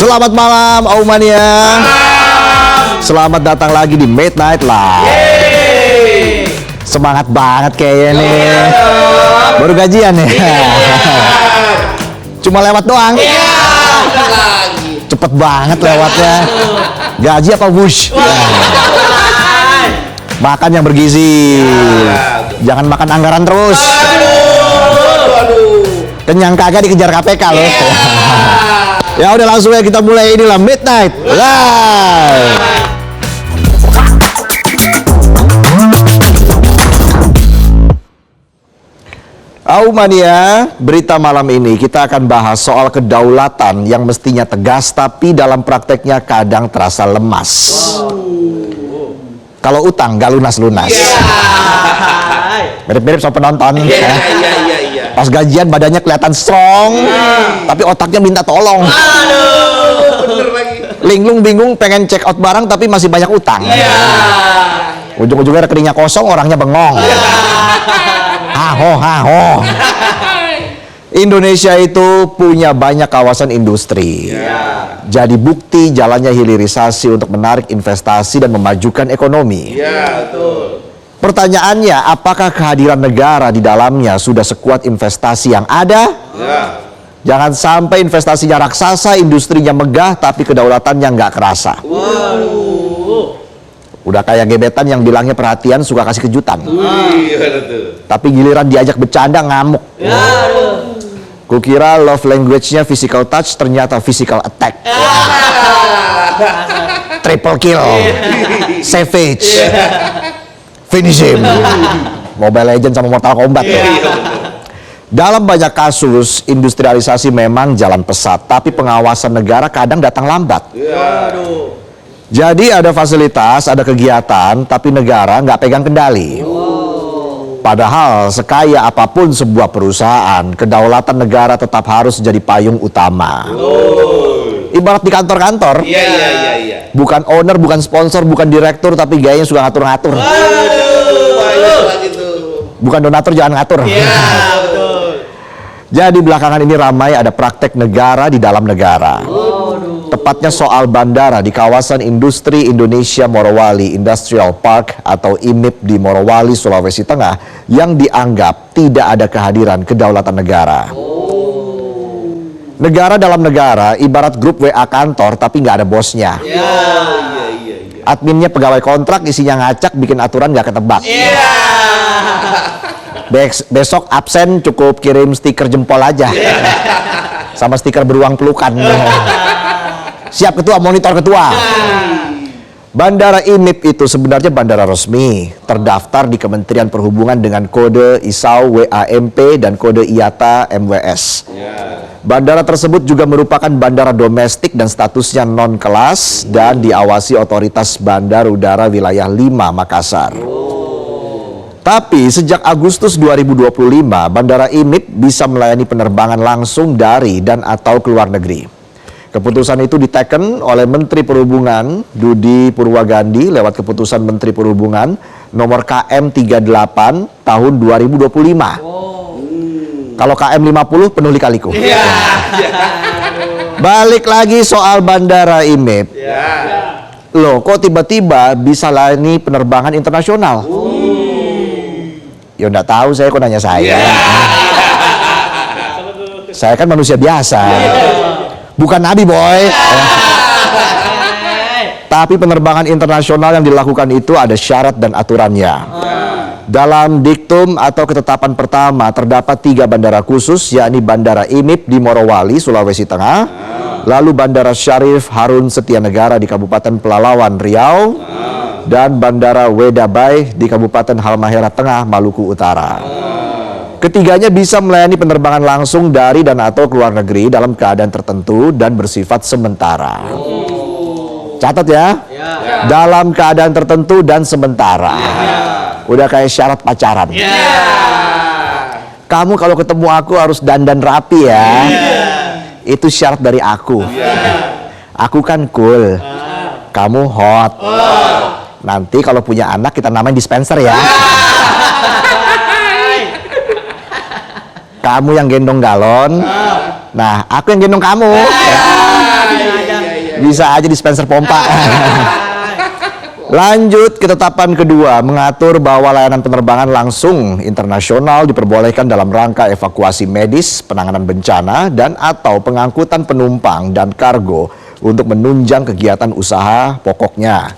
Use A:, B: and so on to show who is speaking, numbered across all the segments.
A: Selamat malam Aumania. Selamat datang lagi di Midnight Live. Semangat banget kayaknya nih. Baru gajian ya. Cuma lewat doang. Cepet banget lewatnya. Gaji apa wush? Makan yang bergizi. Jangan makan anggaran terus. Kenyang kagak dikejar KPK loh. Ya udah langsung ya kita mulai inilah Midnight Live. Aumania, berita malam ini kita akan bahas soal kedaulatan yang mestinya tegas tapi dalam prakteknya kadang terasa lemas. Kalau utang gak lunas-lunas. Mirip-mirip sama penonton. Pas gajian badannya kelihatan strong, tapi otaknya minta tolong.
B: Bener lagi.
A: Linglung bingung pengen check out barang tapi masih banyak utang. Ujung-ujungnya rekeningnya kosong, orangnya bengong. Haho. Indonesia itu punya banyak kawasan industri. Jadi bukti jalannya hilirisasi untuk menarik investasi dan memajukan ekonomi.
B: Betul.
A: Pertanyaannya, apakah kehadiran negara di dalamnya sudah sekuat investasi yang ada? Jangan sampai investasinya raksasa, industrinya megah, tapi kedaulatannya nggak kerasa. Udah kayak gebetan yang bilangnya perhatian, suka kasih kejutan. Tapi giliran diajak bercanda ngamuk. Kukira love language-nya physical touch, ternyata physical attack. Triple kill. Savage. Finish him. Mobile Legends sama Mortal Kombat ya. Dalam banyak kasus, industrialisasi memang jalan pesat, tapi pengawasan negara kadang datang lambat. Jadi ada fasilitas, ada kegiatan, tapi negara nggak pegang kendali. Padahal sekaya apapun sebuah perusahaan, kedaulatan negara tetap harus jadi payung utama. Ibarat di kantor-kantor. Bukan owner, bukan sponsor, bukan direktur, tapi gayanya suka ngatur-ngatur. Bukan donatur, jangan ngatur. Jadi belakangan ini ramai ada praktek negara di dalam negara. Tepatnya soal bandara di kawasan industri Indonesia Morowali Industrial Park atau IMIP di Morowali, Sulawesi Tengah yang dianggap tidak ada kehadiran kedaulatan negara. Negara dalam negara ibarat grup WA kantor tapi nggak ada bosnya. Adminnya pegawai kontrak, isinya ngacak, bikin aturan nggak ketebak. Besok absen cukup kirim stiker jempol aja. Sama stiker beruang pelukan. Siap ketua, monitor ketua. Bandara IMIP itu sebenarnya bandara resmi, terdaftar di Kementerian Perhubungan dengan kode ISAU WAMP dan kode IATA MWS. Bandara tersebut juga merupakan bandara domestik dan statusnya non-kelas dan diawasi Otoritas Bandar Udara Wilayah 5 Makassar. Tapi sejak Agustus 2025, Bandara IMIP bisa melayani penerbangan langsung dari dan atau ke luar negeri. Keputusan itu diteken oleh Menteri Perhubungan Dudi Purwagandi lewat keputusan Menteri Perhubungan nomor KM 38 tahun 2025. Kalau KM 50 penuh lika-liku. Balik lagi soal Bandara IMIP. Loh, kok tiba-tiba bisa layani penerbangan internasional? Ya enggak tahu, saya kok nanya saya. Saya kan manusia biasa. Bukan nabi, boy. Tapi penerbangan internasional yang dilakukan itu ada syarat dan aturannya. Dalam diktum atau ketetapan pertama terdapat 3 bandara khusus, yakni Bandara IMIP di Morowali, Sulawesi Tengah, lalu Bandara Syarif Harun Setianegara di Kabupaten Pelalawan, Riau, dan Bandara Wedabai di Kabupaten Halmahera Tengah, Maluku Utara. Ketiganya bisa melayani penerbangan langsung dari dan atau ke luar negeri dalam keadaan tertentu dan bersifat sementara. Catat ya. Dalam keadaan tertentu dan sementara. Udah kayak syarat pacaran. Kamu kalau ketemu aku harus dandan rapi ya. Itu syarat dari aku. Aku kan cool. Kamu hot. Nanti kalau punya anak kita namain dispenser ya. Kamu yang gendong galon. Nah, aku yang gendong kamu. Bisa aja dispenser pompa. Lanjut, ketetapan kedua mengatur bahwa layanan penerbangan langsung internasional diperbolehkan dalam rangka evakuasi medis, penanganan bencana, dan atau pengangkutan penumpang dan kargo untuk menunjang kegiatan usaha pokoknya.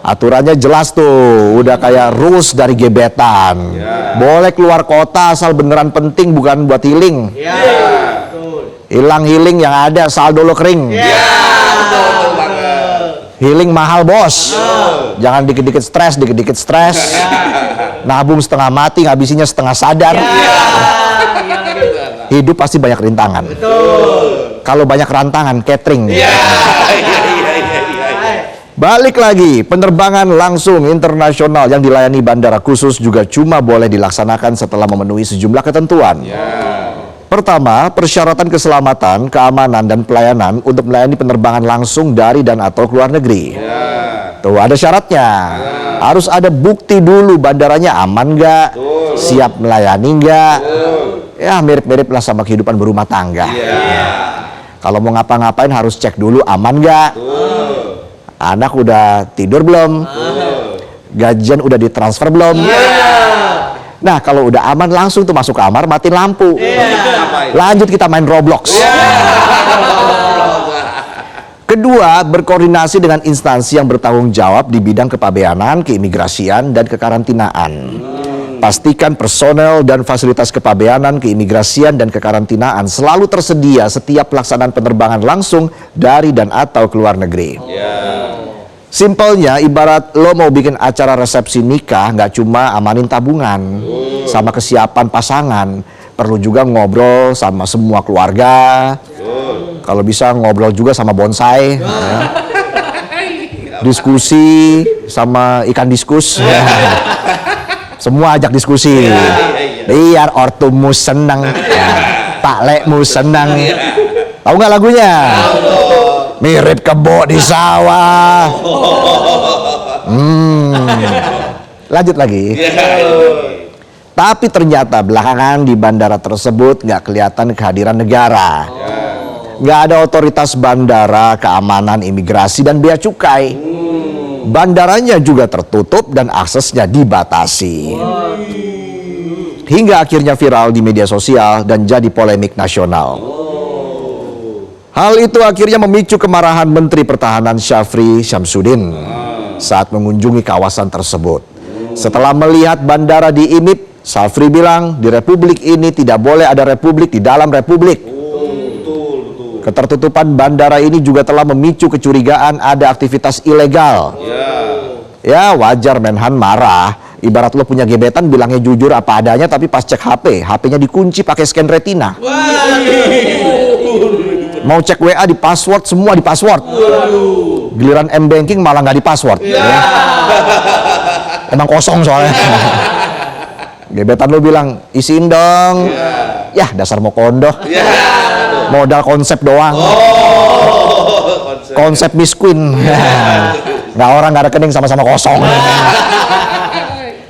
A: Aturannya jelas tuh, udah kayak rules dari gebetan. Boleh keluar kota asal beneran penting, bukan buat healing. Hilang healing yang ada saldo lo kering. Healing mahal bos. Jangan dikit-dikit stres. Nabung setengah mati, ngabisinya setengah sadar. Hidup pasti banyak rintangan. Kalau banyak rantangan, catering. Balik lagi, penerbangan langsung internasional yang dilayani bandara khusus juga cuma boleh dilaksanakan setelah memenuhi sejumlah ketentuan. Pertama, persyaratan keselamatan, keamanan, dan pelayanan untuk melayani penerbangan langsung dari dan atau keluar negeri. Tuh, ada syaratnya. Harus ada bukti dulu bandaranya aman nggak, siap melayani nggak. Ya, mirip-mirip lah sama kehidupan berumah tangga. Kalau mau ngapa-ngapain harus cek dulu aman nggak. Anak udah tidur belum? Gajian udah ditransfer belum? Nah, kalau udah aman langsung tuh masuk kamar, matiin lampu. Lanjut kita main Roblox. Kedua, berkoordinasi dengan instansi yang bertanggung jawab di bidang kepabeanan, keimigrasian, dan kekarantinaan. Pastikan personel dan fasilitas kepabeanan, keimigrasian, dan kekarantinaan selalu tersedia setiap pelaksanaan penerbangan langsung dari dan atau keluar negeri. Simpelnya, ibarat lo mau bikin acara resepsi nikah, nggak cuma amanin tabungan sama kesiapan pasangan, perlu juga ngobrol sama semua keluarga. Kalau bisa ngobrol juga sama bonsai, ya. Diskusi sama ikan diskus, ya. Semua ajak diskusi, biar ortumu senang, ya. Pak Lekmu senang. Tahu nggak lagunya? Mirip kebo di sawah. Lanjut lagi. Tapi ternyata belakangan di bandara tersebut nggak kelihatan kehadiran negara. Nggak ada otoritas bandara, keamanan, imigrasi, dan bea cukai. Bandaranya juga tertutup dan aksesnya dibatasi. Hingga akhirnya viral di media sosial dan jadi polemik nasional. Hal itu akhirnya memicu kemarahan Menteri Pertahanan Syafri Syamsuddin saat mengunjungi kawasan tersebut. Setelah melihat bandara di IMIP, Syafri bilang di republik ini tidak boleh ada republik di dalam republik. Ketertutupan bandara ini juga telah memicu kecurigaan ada aktivitas ilegal. Ya, wajar Menhan marah. Ibarat lo punya gebetan bilangnya jujur apa adanya, tapi pas cek HP-nya dikunci pakai scan retina. Mau cek WA di password, semua di password. Giliran M-Banking malah nggak di password. Ya. Emang kosong soalnya. Gebetan lu bilang, isiin dong. Ya, dasar mau kondo. Modal konsep doang. Konsep Miss Queen. Nggak orang, nggak rekening, sama-sama kosong.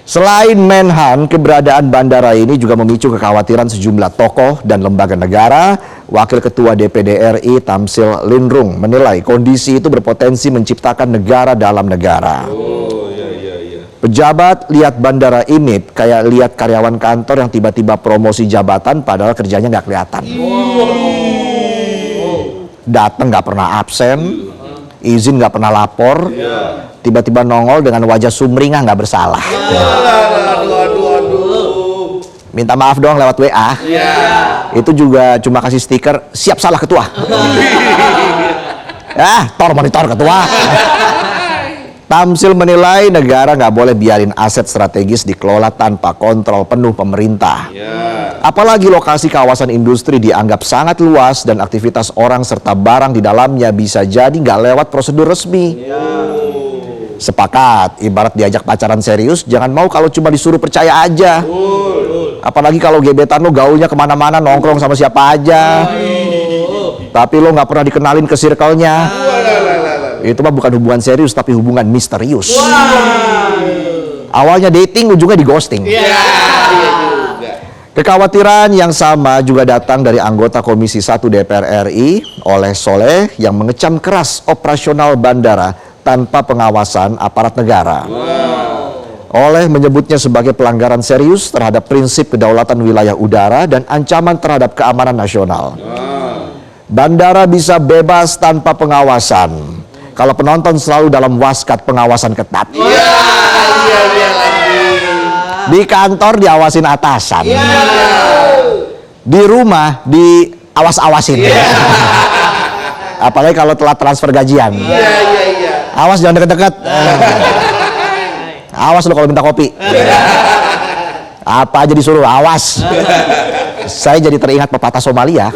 A: Selain Menhan, keberadaan bandara ini juga memicu kekhawatiran sejumlah tokoh dan lembaga negara. Wakil Ketua DPD RI Tamsil Linrung menilai kondisi itu berpotensi menciptakan negara dalam negara. Pejabat lihat bandara IMIP kayak lihat karyawan kantor yang tiba-tiba promosi jabatan padahal kerjanya nggak kelihatan. Datang nggak pernah absen, izin nggak pernah lapor, tiba-tiba nongol dengan wajah sumringah nggak bersalah. Minta maaf doang lewat WA. Itu juga cuma kasih stiker siap salah ketua. Tor monitor ketua. Tamsil menilai negara nggak boleh biarin aset strategis dikelola tanpa kontrol penuh pemerintah. Apalagi lokasi kawasan industri dianggap sangat luas dan aktivitas orang serta barang di dalamnya bisa jadi nggak lewat prosedur resmi. Sepakat, ibarat diajak pacaran serius, jangan mau kalau cuma disuruh percaya aja. Apalagi kalau gebetan lo gaulnya kemana-mana, nongkrong sama siapa aja. Tapi lo nggak pernah dikenalin ke circle-nya. Itu mah bukan hubungan serius, tapi hubungan misterius. Awalnya dating, ujungnya di ghosting. Kekhawatiran yang sama juga datang dari anggota Komisi 1 DPR RI Oleh Soleh yang mengecam keras operasional bandara tanpa pengawasan aparat negara. Oleh menyebutnya sebagai pelanggaran serius terhadap prinsip kedaulatan wilayah udara dan ancaman terhadap keamanan nasional. Bandara bisa bebas tanpa pengawasan kalau penonton selalu dalam waskat pengawasan ketat. Di kantor diawasin atasan, di rumah diawas-awasin. Apalagi kalau telat transfer gajian. Awas jangan deket-deket. Awas lo kalau minta kopi. Apa aja disuruh, awas. Saya jadi teringat pepatah Somalia.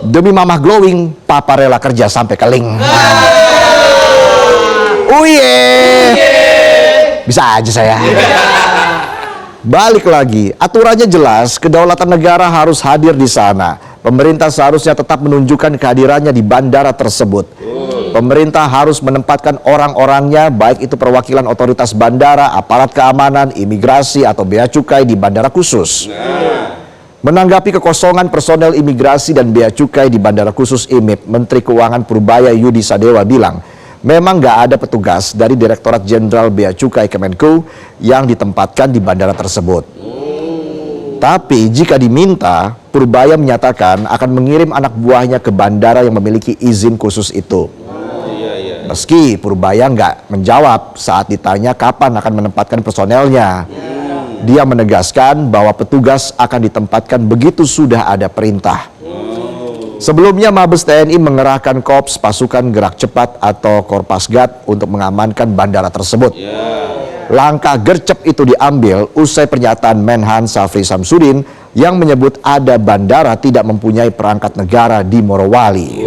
A: Demi mamah glowing, papa rela kerja sampai keling. Bisa aja saya. Balik lagi, aturannya jelas, kedaulatan negara harus hadir di sana. Pemerintah seharusnya tetap menunjukkan kehadirannya di bandara tersebut. Pemerintah harus menempatkan orang-orangnya, baik itu perwakilan otoritas bandara, aparat keamanan, imigrasi, atau bea cukai di bandara khusus. Menanggapi kekosongan personel imigrasi dan bea cukai di bandara khusus IMIP, Menteri Keuangan Purbaya Yudi Sadewa bilang, memang nggak ada petugas dari Direktorat Jenderal Bea Cukai Kemenko yang ditempatkan di bandara tersebut. Tapi jika diminta, Purbaya menyatakan akan mengirim anak buahnya ke bandara yang memiliki izin khusus itu. Meski Purbaya nggak menjawab saat ditanya kapan akan menempatkan personelnya. Dia menegaskan bahwa petugas akan ditempatkan begitu sudah ada perintah. Sebelumnya Mabes TNI mengerahkan Korps Pasukan Gerak Cepat atau Korpasgat untuk mengamankan bandara tersebut. Langkah gercep itu diambil usai pernyataan Menhan Syafri Samsudin yang menyebut ada bandara tidak mempunyai perangkat negara di Morowali.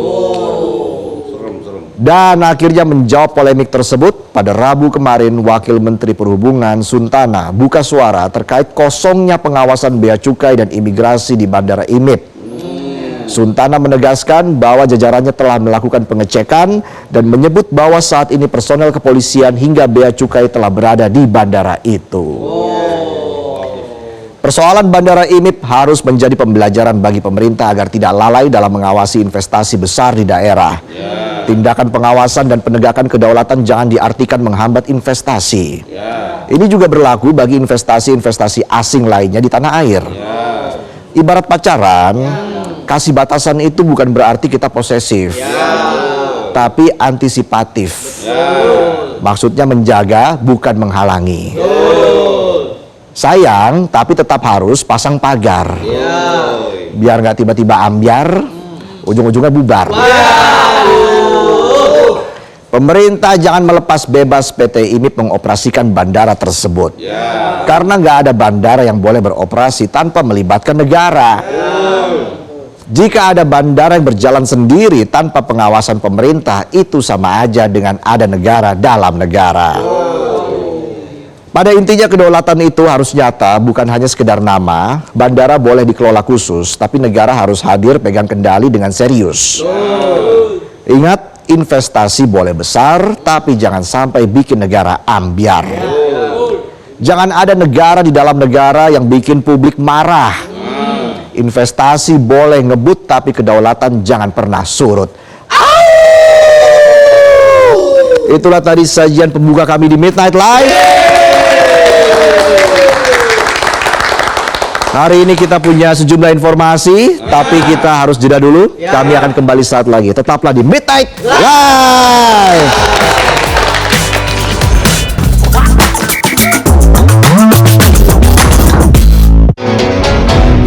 A: Dan akhirnya menjawab polemik tersebut, pada Rabu kemarin Wakil Menteri Perhubungan Suntana buka suara terkait kosongnya pengawasan bea cukai dan imigrasi di Bandara IMIP. Suntana menegaskan bahwa jajarannya telah melakukan pengecekan dan menyebut bahwa saat ini personel kepolisian hingga bea cukai telah berada di bandara itu. Persoalan Bandara IMIP harus menjadi pembelajaran bagi pemerintah agar tidak lalai dalam mengawasi investasi besar di daerah. Tindakan pengawasan dan penegakan kedaulatan jangan diartikan menghambat investasi. Ini juga berlaku bagi investasi-investasi asing lainnya di tanah air. Ibarat pacaran, kasih batasan itu bukan berarti kita posesif, tapi antisipatif. Maksudnya menjaga, bukan menghalangi. Sayang, tapi tetap harus pasang pagar. Biar nggak tiba-tiba ambyar, ujung-ujungnya bubar. Pemerintah jangan melepas bebas PT IMIP mengoperasikan bandara tersebut. Karena nggak ada bandara yang boleh beroperasi tanpa melibatkan negara. Jika ada bandara yang berjalan sendiri tanpa pengawasan pemerintah, itu sama aja dengan ada negara dalam negara. Pada intinya kedaulatan itu harus nyata, bukan hanya sekedar nama. Bandara boleh dikelola khusus, tapi negara harus hadir pegang kendali dengan serius. Ingat, investasi boleh besar, tapi jangan sampai bikin negara ambyar. Jangan ada negara di dalam negara yang bikin publik marah. Investasi boleh ngebut, tapi kedaulatan jangan pernah surut. Itulah tadi sajian pembuka kami di Midnight Live. Hari ini kita punya sejumlah informasi, tapi kita harus jeda dulu. Kami akan kembali saat lagi. Tetaplah di Midnight Live.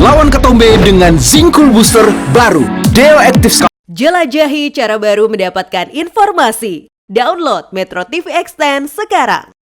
C: Lawan ketombe dengan Zinc-Cool Booster baru Deo Active.
D: Jelajahi cara baru mendapatkan informasi. Download Metro TV Extend sekarang.